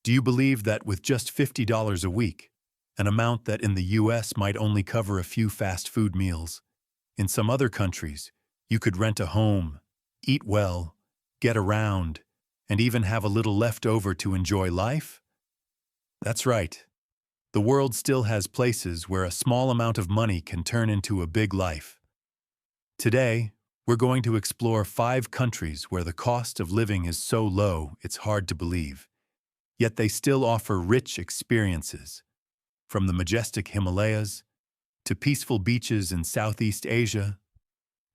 Do you believe that with just $50 a week, an amount that in the US might only cover a few fast food meals, in some other countries, you could rent a home, eat well, get around, and even have a little left over to enjoy life? That's right. The world still has places where a small amount of money can turn into a big life. Today, we're going to explore 5 countries where the cost of living is so low it's hard to believe, yet they still offer rich experiences, from the majestic Himalayas to peaceful beaches in Southeast Asia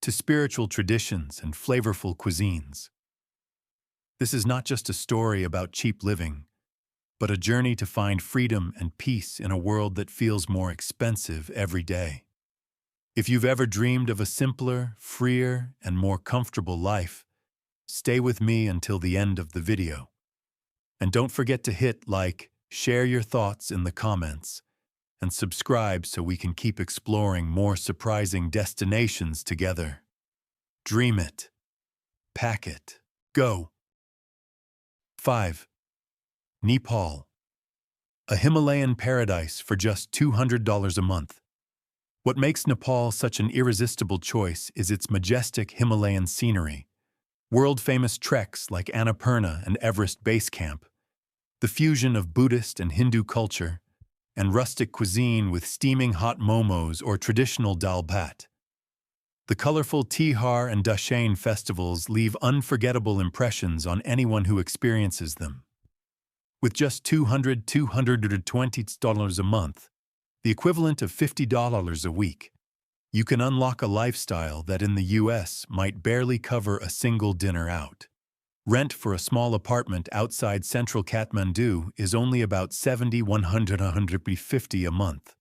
to spiritual traditions and flavorful cuisines. This is not just a story about cheap living, but a journey to find freedom and peace in a world that feels more expensive every day. If you've ever dreamed of a simpler, freer, and more comfortable life, stay with me until the end of the video. And don't forget to hit like, share your thoughts in the comments, and subscribe so we can keep exploring more surprising destinations together. Dream it. Pack it. Go. 5. Nepal. A Himalayan paradise for just $200 a month. What makes Nepal such an irresistible choice is its majestic Himalayan scenery, world-famous treks like Annapurna and Everest Base Camp, the fusion of Buddhist and Hindu culture, and rustic cuisine with steaming hot momos or traditional dal bhat. The colorful Tihar and Dashain festivals leave unforgettable impressions on anyone who experiences them. With just $220 a month, the equivalent of $50 a week, you can unlock a lifestyle that in the US might barely cover a single dinner out. Rent for a small apartment outside central Kathmandu is only about $150 a month,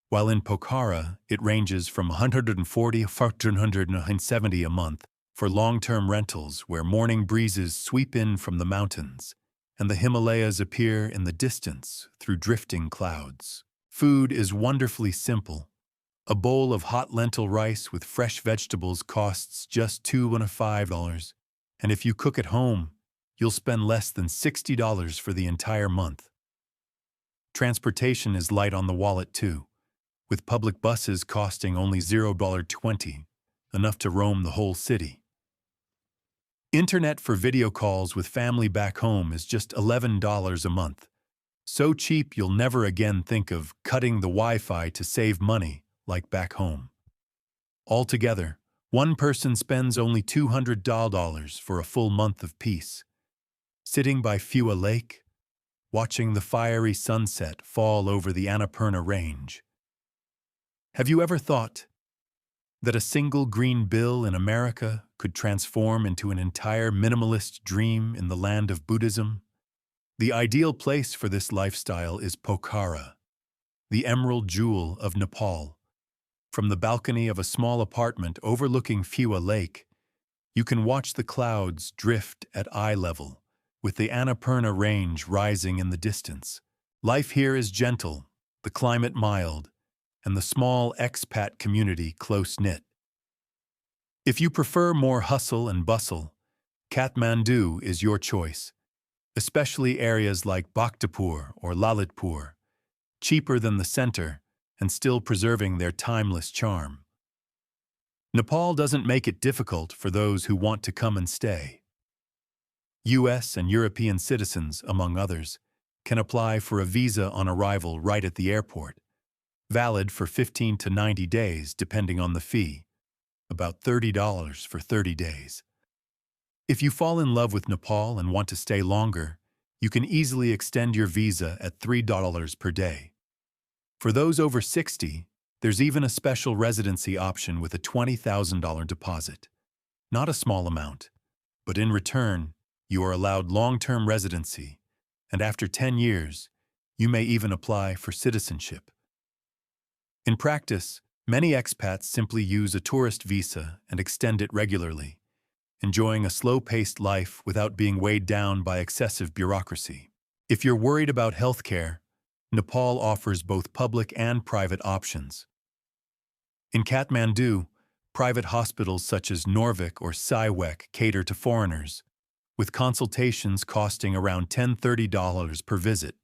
while in Pokhara it ranges from $140 to $170 a month for long-term rentals where morning breezes sweep in from the mountains and the Himalayas appear in the distance through drifting clouds. Food is wonderfully simple. A bowl of hot lentil rice with fresh vegetables costs just $2.05, and if you cook at home, you'll spend less than $60 for the entire month. Transportation is light on the wallet too, with public buses costing only $0.20, enough to roam the whole city. Internet for video calls with family back home is just $11 a month. So cheap you'll never again think of cutting the Wi-Fi to save money like back home. Altogether, one person spends only $200 for a full month of peace, sitting by Phua Lake, watching the fiery sunset fall over the Annapurna Range. Have you ever thought that a single green bill in America could transform into an entire minimalist dream in the land of Buddhism? The ideal place for this lifestyle is Pokhara, the emerald jewel of Nepal. From the balcony of a small apartment overlooking Phua Lake, you can watch the clouds drift at eye level, with the Annapurna Range rising in the distance. Life here is gentle, the climate mild, and the small expat community close-knit. If you prefer more hustle and bustle, Kathmandu is your choice, especially areas like Bhaktapur or Lalitpur, cheaper than the center and still preserving their timeless charm. Nepal doesn't make it difficult for those who want to come and stay. US and European citizens, among others, can apply for a visa on arrival right at the airport, valid for 15 to 90 days depending on the fee, about $30 for 30 days. If you fall in love with Nepal and want to stay longer, you can easily extend your visa at $3 per day. For those over 60, there's even a special residency option with a $20,000 deposit. Not a small amount, but in return, you are allowed long-term residency, and after 10 years, you may even apply for citizenship. In practice, many expats simply use a tourist visa and extend it regularly, enjoying a slow-paced life without being weighed down by excessive bureaucracy. If you're worried about healthcare, Nepal offers both public and private options. In Kathmandu, private hospitals such as Norvik or Saiwek cater to foreigners, with consultations costing around $10–30 per visit,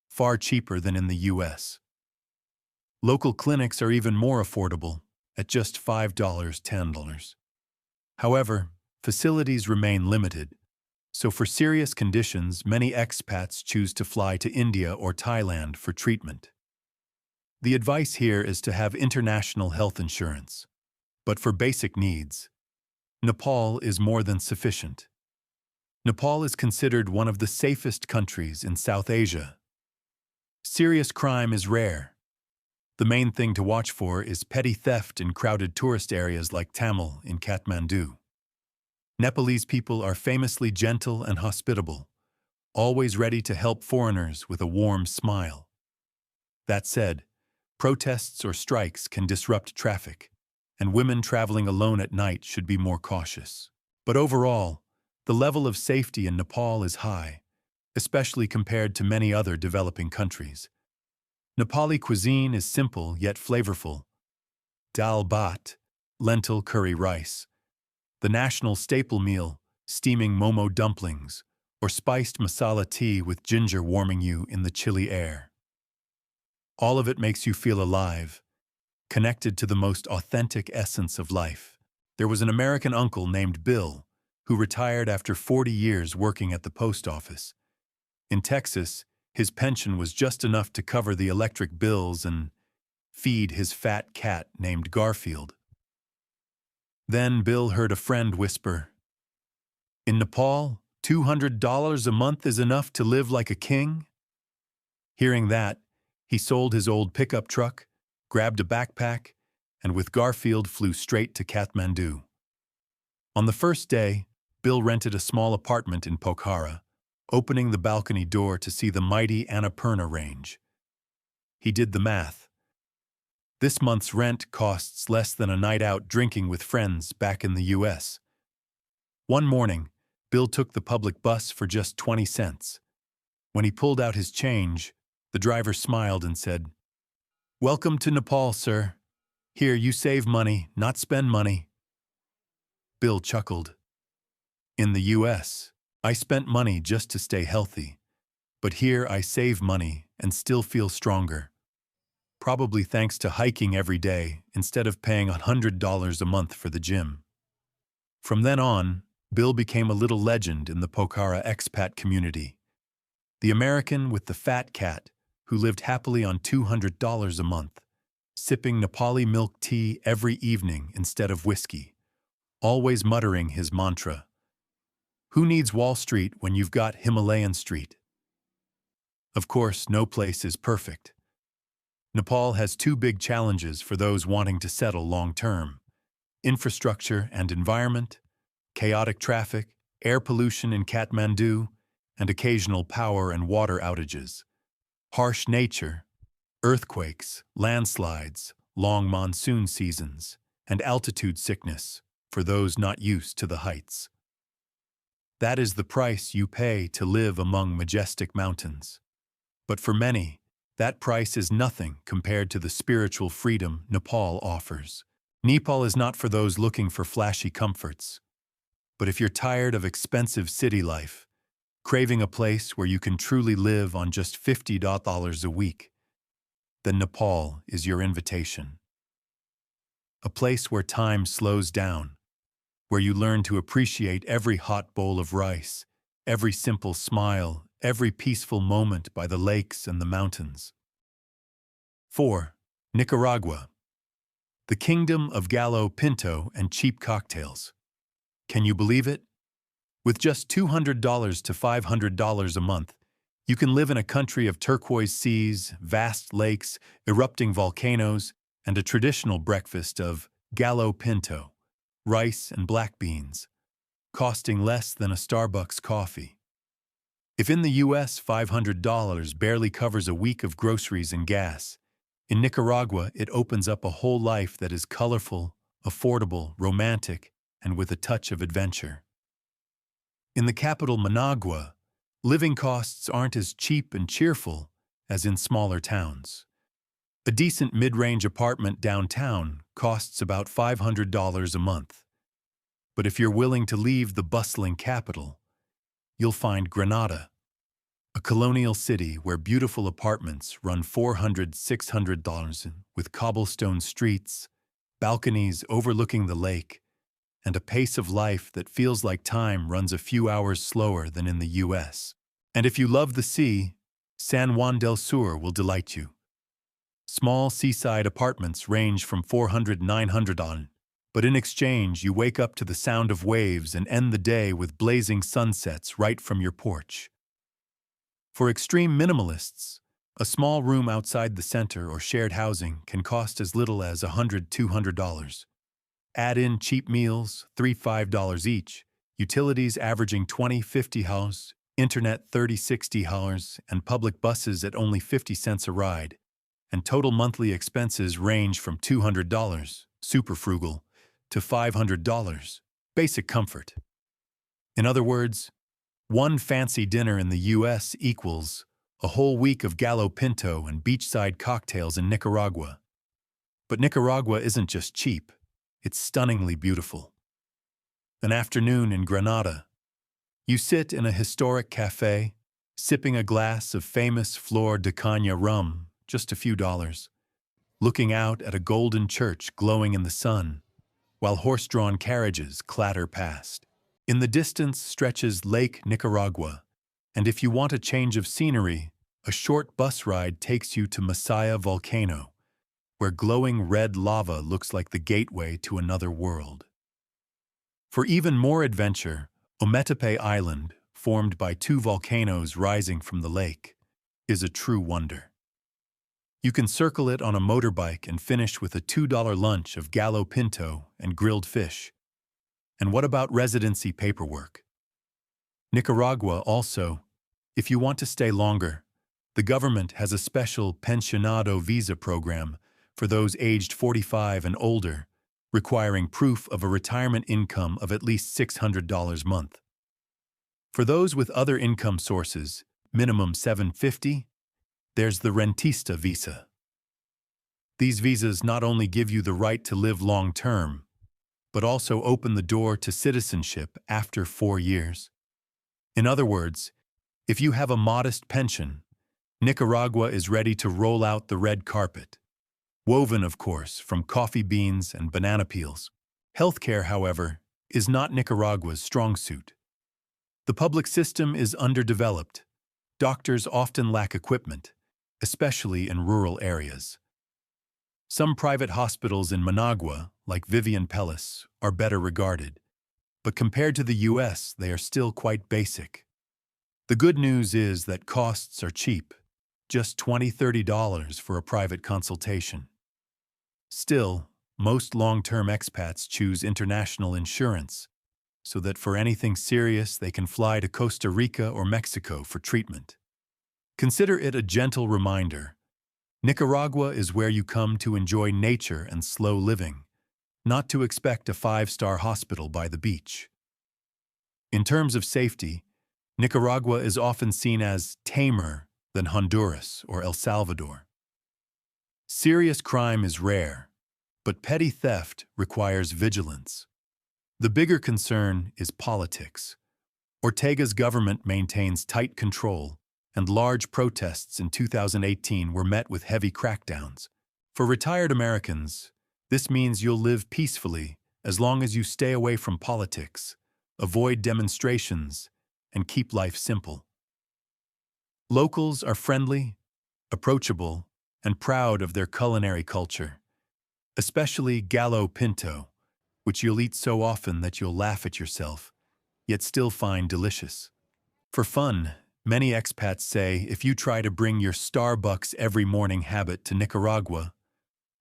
far cheaper than in the US. Local clinics are even more affordable, at just $5–10. However, facilities remain limited, so for serious conditions, many expats choose to fly to India or Thailand for treatment. The advice here is to have international health insurance, but for basic needs, Nepal is more than sufficient. Nepal is considered one of the safest countries in South Asia. Serious crime is rare. The main thing to watch for is petty theft in crowded tourist areas like Tamil in Kathmandu. Nepalese people are famously gentle and hospitable, always ready to help foreigners with a warm smile. That said, protests or strikes can disrupt traffic, and women traveling alone at night should be more cautious. But overall, the level of safety in Nepal is high, especially compared to many other developing countries. Nepali cuisine is simple yet flavorful. Dal bhat, lentil curry rice, the national staple meal, steaming momo dumplings, or spiced masala tea with ginger warming you in the chilly air. All of it makes you feel alive, connected to the most authentic essence of life. There was an American uncle named Bill who retired after 40 years working at the post office. In Texas, his pension was just enough to cover the electric bills and feed his fat cat named Garfield. Then Bill heard a friend whisper, "In Nepal, $200 a month is enough to live like a king?" Hearing that, he sold his old pickup truck, grabbed a backpack, and with Garfield flew straight to Kathmandu. On the first day, Bill rented a small apartment in Pokhara, opening the balcony door to see the mighty Annapurna Range. He did the math. This month's rent costs less than a night out drinking with friends back in the US. One morning, Bill took the public bus for just 20 cents. When he pulled out his change, the driver smiled and said, "Welcome to Nepal, sir. Here you save money, not spend money." Bill chuckled. "In the US, I spent money just to stay healthy, but here I save money and still feel stronger. Probably thanks to hiking every day instead of paying $100 a month for the gym." From then on, Bill became a little legend in the Pokhara expat community. The American with the fat cat who lived happily on $200 a month, sipping Nepali milk tea every evening instead of whiskey, always muttering his mantra, "Who needs Wall Street when you've got Himalayan Street?" Of course, no place is perfect. Nepal has two big challenges for those wanting to settle long-term: infrastructure and environment, chaotic traffic, air pollution in Kathmandu, and occasional power and water outages. Harsh nature, earthquakes, landslides, long monsoon seasons, and altitude sickness for those not used to the heights. That is the price you pay to live among majestic mountains. But for many, that price is nothing compared to the spiritual freedom Nepal offers. Nepal is not for those looking for flashy comforts. But if you're tired of expensive city life, craving a place where you can truly live on just $50 a week, then Nepal is your invitation. A place where time slows down, where you learn to appreciate every hot bowl of rice, every simple smile, every peaceful moment by the lakes and the mountains. 4. Nicaragua. The kingdom of gallo pinto and cheap cocktails. Can you believe it? With just $200 to $500 a month, you can live in a country of turquoise seas, vast lakes, erupting volcanoes, and a traditional breakfast of gallo pinto, rice and black beans, costing less than a Starbucks coffee. If in the US $500 barely covers a week of groceries and gas, in Nicaragua it opens up a whole life that is colorful, affordable, romantic, and with a touch of adventure. In the capital Managua, living costs aren't as cheap and cheerful as in smaller towns. A decent mid-range apartment downtown costs about $500 a month. But if you're willing to leave the bustling capital, you'll find Granada, a colonial city where beautiful apartments run $400–600 with cobblestone streets, balconies overlooking the lake, and a pace of life that feels like time runs a few hours slower than in the US. And if you love the sea, San Juan del Sur will delight you. Small seaside apartments range from $400–900, but in exchange you wake up to the sound of waves and end the day with blazing sunsets right from your porch. For extreme minimalists, a small room outside the center or shared housing can cost as little as $100–200. Add in cheap meals, $3–5 each, utilities averaging $20–50, internet $30–60, and public buses at only 50 cents a ride, and total monthly expenses range from $200, super frugal, to $500, basic comfort. In other words, one fancy dinner in the US equals a whole week of gallo pinto and beachside cocktails in Nicaragua. But Nicaragua isn't just cheap, it's stunningly beautiful. An afternoon in Granada. You sit in a historic cafe, sipping a glass of famous Flor de Caña rum, just a few dollars, looking out at a golden church glowing in the sun, while horse-drawn carriages clatter past. In the distance stretches Lake Nicaragua, and if you want a change of scenery, a short bus ride takes you to Masaya Volcano, where glowing red lava looks like the gateway to another world. For even more adventure, Ometepe Island, formed by two volcanoes rising from the lake, is a true wonder. You can circle it on a motorbike and finish with a $2 lunch of gallo pinto and grilled fish. And what about residency paperwork? Nicaragua also, if you want to stay longer, the government has a special pensionado visa program for those aged 45 and older, requiring proof of a retirement income of at least $600 a month. For those with other income sources, minimum $750, there's the rentista visa. These visas not only give you the right to live long-term, but also open the door to citizenship after 4 years. In other words, if you have a modest pension, Nicaragua is ready to roll out the red carpet. Woven, of course, from coffee beans and banana peels. Healthcare, however, is not Nicaragua's strong suit. The public system is underdeveloped. Doctors often lack equipment, especially in rural areas. Some private hospitals in Managua, like Vivian Pellis, are better regarded, but compared to the US, they are still quite basic. The good news is that costs are cheap, just $20–30 for a private consultation. Still, most long-term expats choose international insurance, so that for anything serious they can fly to Costa Rica or Mexico for treatment. Consider it a gentle reminder. Nicaragua is where you come to enjoy nature and slow living, not to expect a 5-star hospital by the beach. In terms of safety, Nicaragua is often seen as tamer than Honduras or El Salvador. Serious crime is rare, but petty theft requires vigilance. The bigger concern is politics. Ortega's government maintains tight control, and large protests in 2018 were met with heavy crackdowns. For retired Americans, this means you'll live peacefully as long as you stay away from politics, avoid demonstrations, and keep life simple. Locals are friendly, approachable, and proud of their culinary culture, especially gallo pinto, which you'll eat so often that you'll laugh at yourself, yet still find delicious. For fun, many expats say if you try to bring your Starbucks every morning habit to Nicaragua,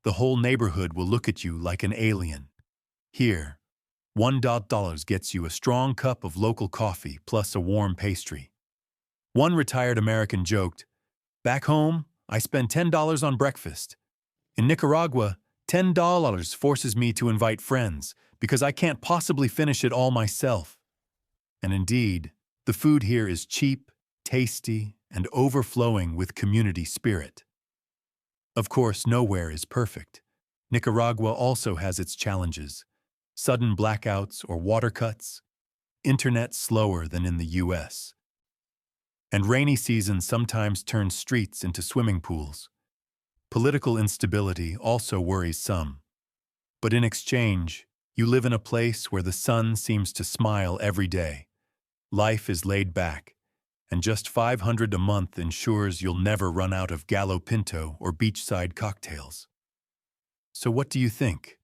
the whole neighborhood will look at you like an alien. Here, $1 gets you a strong cup of local coffee plus a warm pastry. One retired American joked, "Back home, I spend $10 on breakfast. In Nicaragua, $10 forces me to invite friends because I can't possibly finish it all myself." And indeed, the food here is cheap, tasty, and overflowing with community spirit. Of course, nowhere is perfect. Nicaragua also has its challenges: sudden blackouts or water cuts, internet slower than in the US. And rainy season sometimes turns streets into swimming pools. Political instability also worries some. But in exchange, you live in a place where the sun seems to smile every day. Life is laid back, and just $500 a month ensures you'll never run out of Gallo Pinto or beachside cocktails. So what do you think?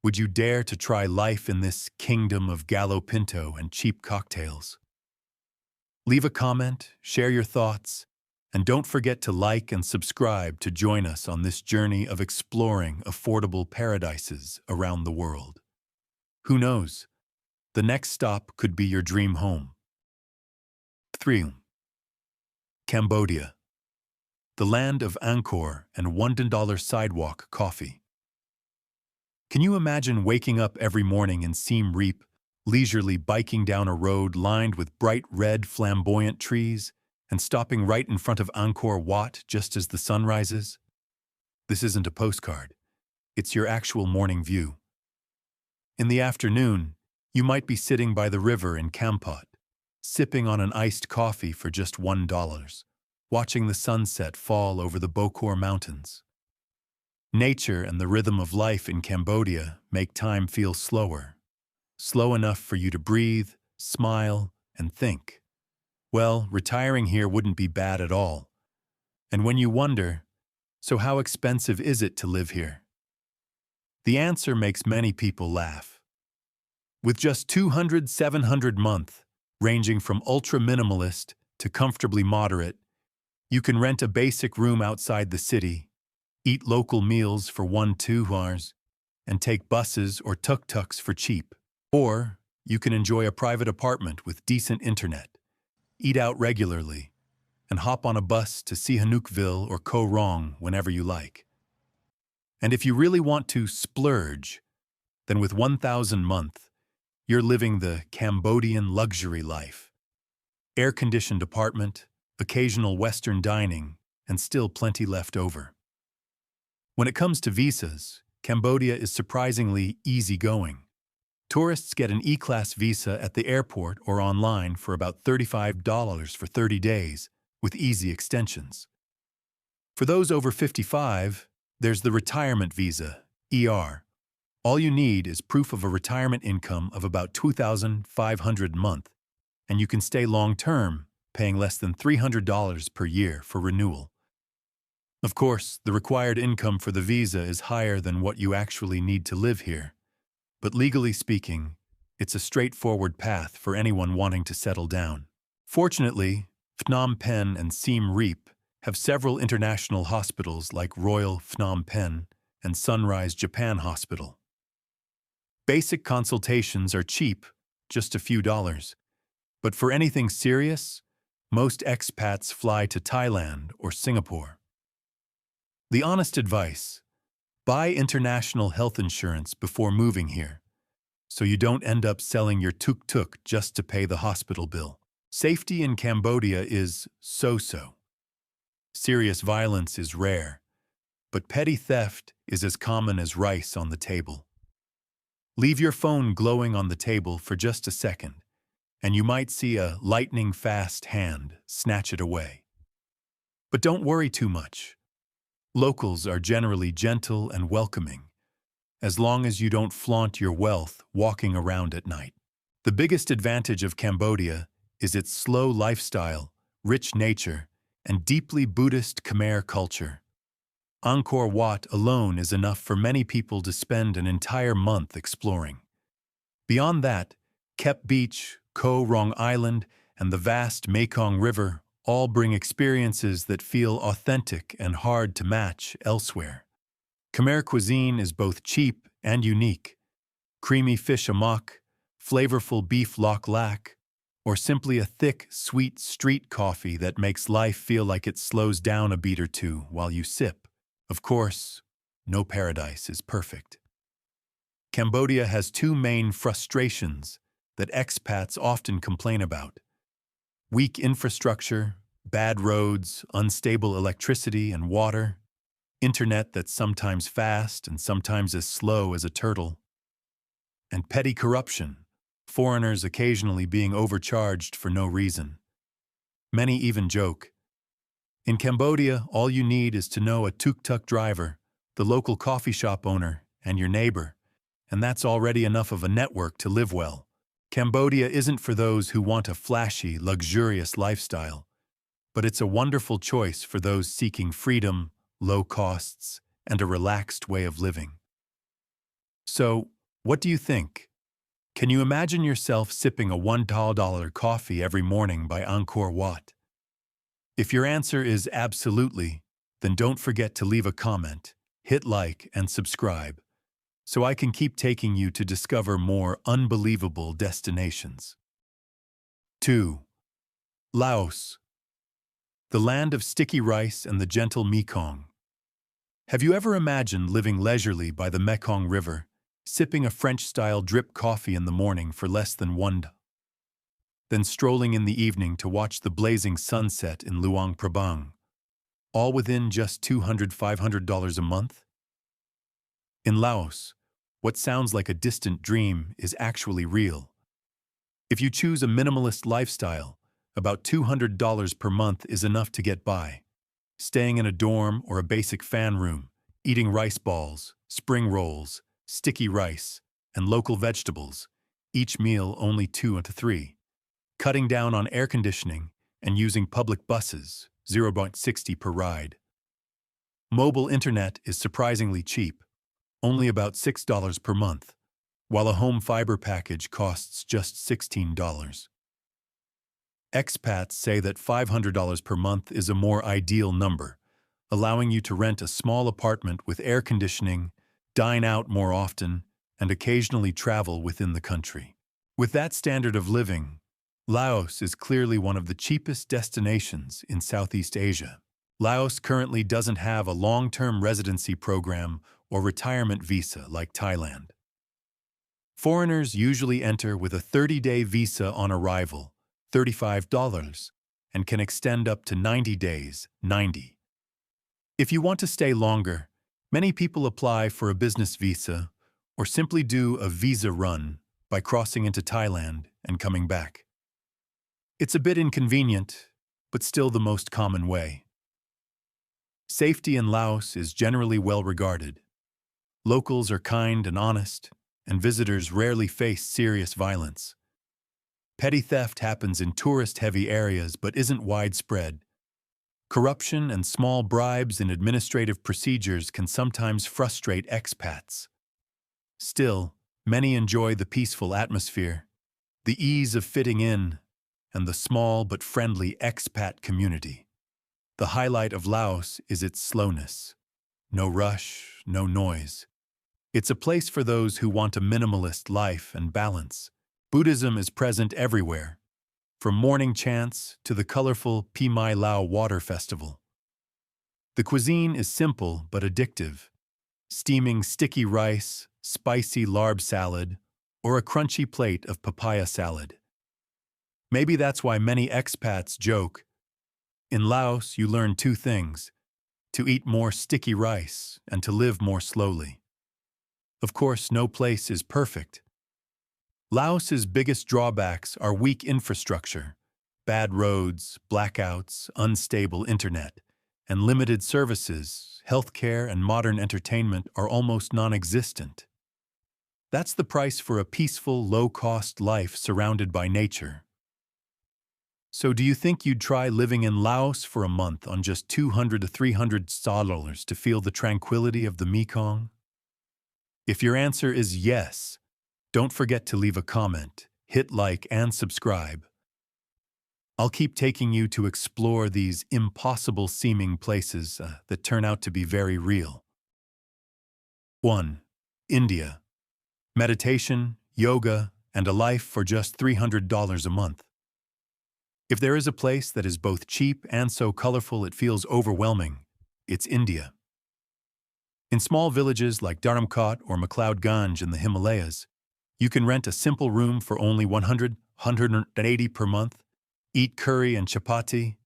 Would you dare to try life in this kingdom of Gallo Pinto and cheap cocktails? Leave a comment, share your thoughts, and don't forget to like and subscribe to join us on this journey of exploring affordable paradises around the world. Who knows? The next stop could be your dream home. 3. Cambodia, the land of Angkor and $1 sidewalk coffee. Can you imagine waking up every morning in Siem Reap, leisurely biking down a road lined with bright red flamboyant trees, and stopping right in front of Angkor Wat just as the sun rises? This isn't a postcard. It's your actual morning view. In the afternoon, you might be sitting by the river in Kampot, sipping on an iced coffee for just $1, watching the sunset fall over the Bokor Mountains. Nature and the rhythm of life in Cambodia make time feel slower, slow enough for you to breathe, smile, and think. Well, retiring here wouldn't be bad at all. And when you wonder, so how expensive is it to live here? The answer makes many people laugh. With just $200-700 a month, ranging from ultra-minimalist to comfortably moderate, you can rent a basic room outside the city, eat local meals for $1-2 hours, and take buses or tuk-tuks for cheap. Or you can enjoy a private apartment with decent internet, eat out regularly, and hop on a bus to Sihanoukville or Koh Rong whenever you like. And if you really want to splurge, then with $1,000 a month, you're living the Cambodian luxury life. Air-conditioned apartment, occasional Western dining, and still plenty left over. When it comes to visas, Cambodia is surprisingly easygoing. Tourists get an E-Class visa at the airport or online for about $35 for 30 days, with easy extensions. For those over 55, there's the retirement visa, ER. All you need is proof of a retirement income of about $2,500 a month, and you can stay long-term, paying less than $300 per year for renewal. Of course, the required income for the visa is higher than what you actually need to live here. But legally speaking, it's a straightforward path for anyone wanting to settle down. Fortunately, Phnom Penh and Siem Reap have several international hospitals like Royal Phnom Penh and Sunrise Japan Hospital. Basic consultations are cheap, just a few dollars. But for anything serious, most expats fly to Thailand or Singapore. The honest advice: buy international health insurance before moving here, so you don't end up selling your tuk-tuk just to pay the hospital bill. Safety in Cambodia is so-so. Serious violence is rare, but petty theft is as common as rice on the table. Leave your phone glowing on the table for just a second, and you might see a lightning-fast hand snatch it away. But don't worry too much. Locals are generally gentle and welcoming, as long as you don't flaunt your wealth walking around at night. The biggest advantage of Cambodia is its slow lifestyle, rich nature, and deeply Buddhist Khmer culture. Angkor Wat alone is enough for many people to spend an entire month exploring. Beyond that, Kep Beach, Koh Rong Island, and the vast Mekong River all bring experiences that feel authentic and hard to match elsewhere. Khmer cuisine is both cheap and unique. Creamy fish amok, flavorful beef lok lak, or simply a thick, sweet street coffee that makes life feel like it slows down a beat or two while you sip. Of course, no paradise is perfect. Cambodia has two main frustrations that expats often complain about: weak infrastructure, bad roads, unstable electricity and water, internet that's sometimes fast and sometimes as slow as a turtle, and petty corruption, foreigners occasionally being overcharged for no reason. Many even joke. In Cambodia, all you need is to know a tuk-tuk driver, the local coffee shop owner, and your neighbor, and that's already enough of a network to live well. Cambodia isn't for those who want a flashy, luxurious lifestyle, but it's a wonderful choice for those seeking freedom, low costs, and a relaxed way of living. So, what do you think? Can you imagine yourself sipping a $1 coffee every morning by Angkor Wat? If your answer is absolutely, then don't forget to leave a comment, hit like, and subscribe, so I can keep taking you to discover more unbelievable destinations. 2. Laos, the land of sticky rice and the gentle Mekong. Have you ever imagined living leisurely by the Mekong River, sipping a French-style drip coffee in the morning for less than $1, then strolling in the evening to watch the blazing sunset in Luang Prabang, all within just $200–500 a month? In Laos, what sounds like a distant dream is actually real. If you choose a minimalist lifestyle, about $200 per month is enough to get by. Staying in a dorm or a basic fan room, eating rice balls, spring rolls, sticky rice, and local vegetables, each meal only 2 to 3. Cutting down on air conditioning and using public buses, $0.60 per ride. Mobile internet is surprisingly cheap, only about $6 per month, while a home fiber package costs just $16. Expats say that $500 per month is a more ideal number, allowing you to rent a small apartment with air conditioning, dine out more often, and occasionally travel within the country. With that standard of living, Laos is clearly one of the cheapest destinations in Southeast Asia. Laos currently doesn't have a long-term residency program or retirement visa like Thailand. Foreigners usually enter with a 30-day visa on arrival, $35, and can extend up to 90 days, $90. If you want to stay longer, many people apply for a business visa or simply do a visa run by crossing into Thailand and coming back. It's a bit inconvenient, but still the most common way. Safety in Laos is generally well regarded. Locals are kind and honest, and visitors rarely face serious violence. Petty theft happens in tourist-heavy areas but isn't widespread. Corruption and small bribes in administrative procedures can sometimes frustrate expats. Still, many enjoy the peaceful atmosphere, the ease of fitting in, and the small but friendly expat community. The highlight of Laos is its slowness. No rush, no noise. It's a place for those who want a minimalist life and balance. Buddhism is present everywhere, from morning chants to the colorful Pi Mai Lao Water Festival. The cuisine is simple but addictive. Steaming sticky rice, spicy larb salad, or a crunchy plate of papaya salad. Maybe that's why many expats joke, in Laos you learn 2 things, to eat more sticky rice and to live more slowly. Of course, no place is perfect. Laos's biggest drawbacks are weak infrastructure, bad roads, blackouts, unstable internet, and limited services. Healthcare and modern entertainment are almost non-existent. That's the price for a peaceful, low-cost life surrounded by nature. So do you think you'd try living in Laos for a month on just $200 to $300 to feel the tranquility of the Mekong? If your answer is yes, don't forget to leave a comment, hit like, and subscribe. I'll keep taking you to explore these impossible-seeming places that turn out to be very real. 1. India. Meditation, yoga, and a life for just $300 a month. If there is a place that is both cheap and so colorful it feels overwhelming, it's India. In small villages like Dharamkot or McLeod in the Himalayas, you can rent a simple room for only $180 per month, eat curry and chapati,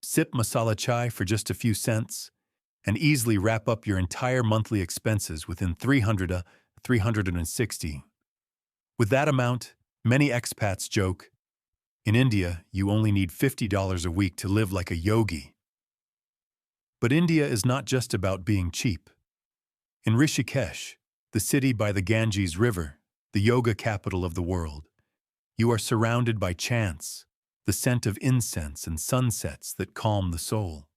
sip masala chai for just a few cents, and easily wrap up your entire monthly expenses within $300 to $360. With that amount, Many expats joke, in India, you only need $50 a week to live like a yogi. But India is not just about being cheap. In Rishikesh, the city by the Ganges River, the yoga capital of the world, you are surrounded by chants, the scent of incense and sunsets that calm the soul.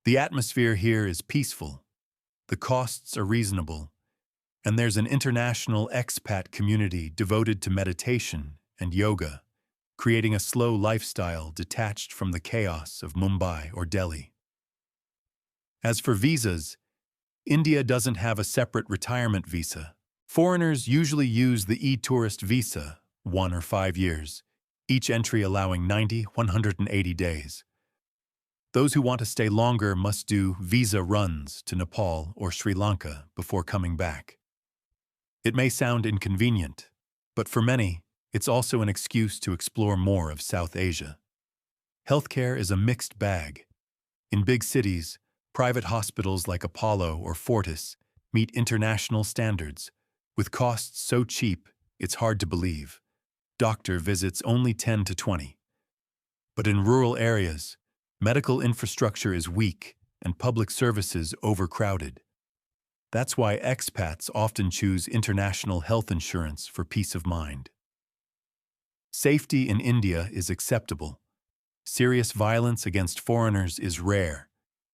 The atmosphere here is peaceful, the costs are reasonable, and there's an international expat community devoted to meditation and yoga, creating a slow lifestyle detached from the chaos of Mumbai or Delhi. As for visas, India doesn't have a separate retirement visa. Foreigners usually use the e-tourist visa, 1 or 5 years, each entry allowing 180 days. Those who want to stay longer must do visa runs to Nepal or Sri Lanka before coming back. It may sound inconvenient, but for many, it's also an excuse to explore more of South Asia. Healthcare is a mixed bag. In big cities, private hospitals like Apollo or Fortis meet international standards, with costs so cheap it's hard to believe. Doctor visits only 10 to 20. But in rural areas, medical infrastructure is weak and public services overcrowded. That's why expats often choose international health insurance for peace of mind. Safety in India is acceptable. Serious violence against foreigners is rare,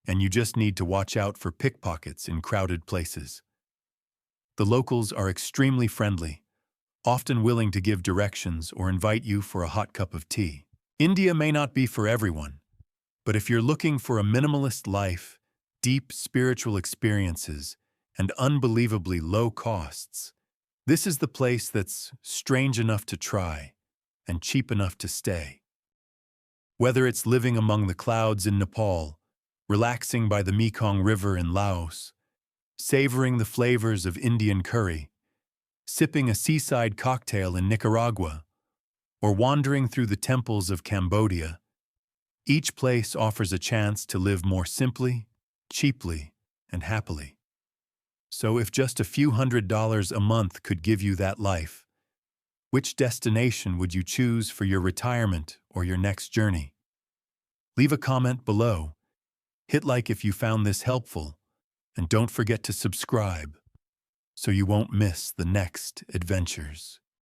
and you just need to watch out for pickpockets in crowded places. The locals are extremely friendly, often willing to give directions or invite you for a hot cup of tea. India may not be for everyone, but if you're looking for a minimalist life, deep spiritual experiences, and unbelievably low costs, this is the place that's strange enough to try and cheap enough to stay. Whether it's living among the clouds in Nepal, relaxing by the Mekong River in Laos, savoring the flavors of Indian curry, sipping a seaside cocktail in Nicaragua, or wandering through the temples of Cambodia, each place offers a chance to live more simply, cheaply, and happily. So if just a few $100s a month could give you that life, which destination would you choose for your retirement or your next journey? Leave a comment below. Hit like if you found this helpful, and don't forget to subscribe so you won't miss the next adventures.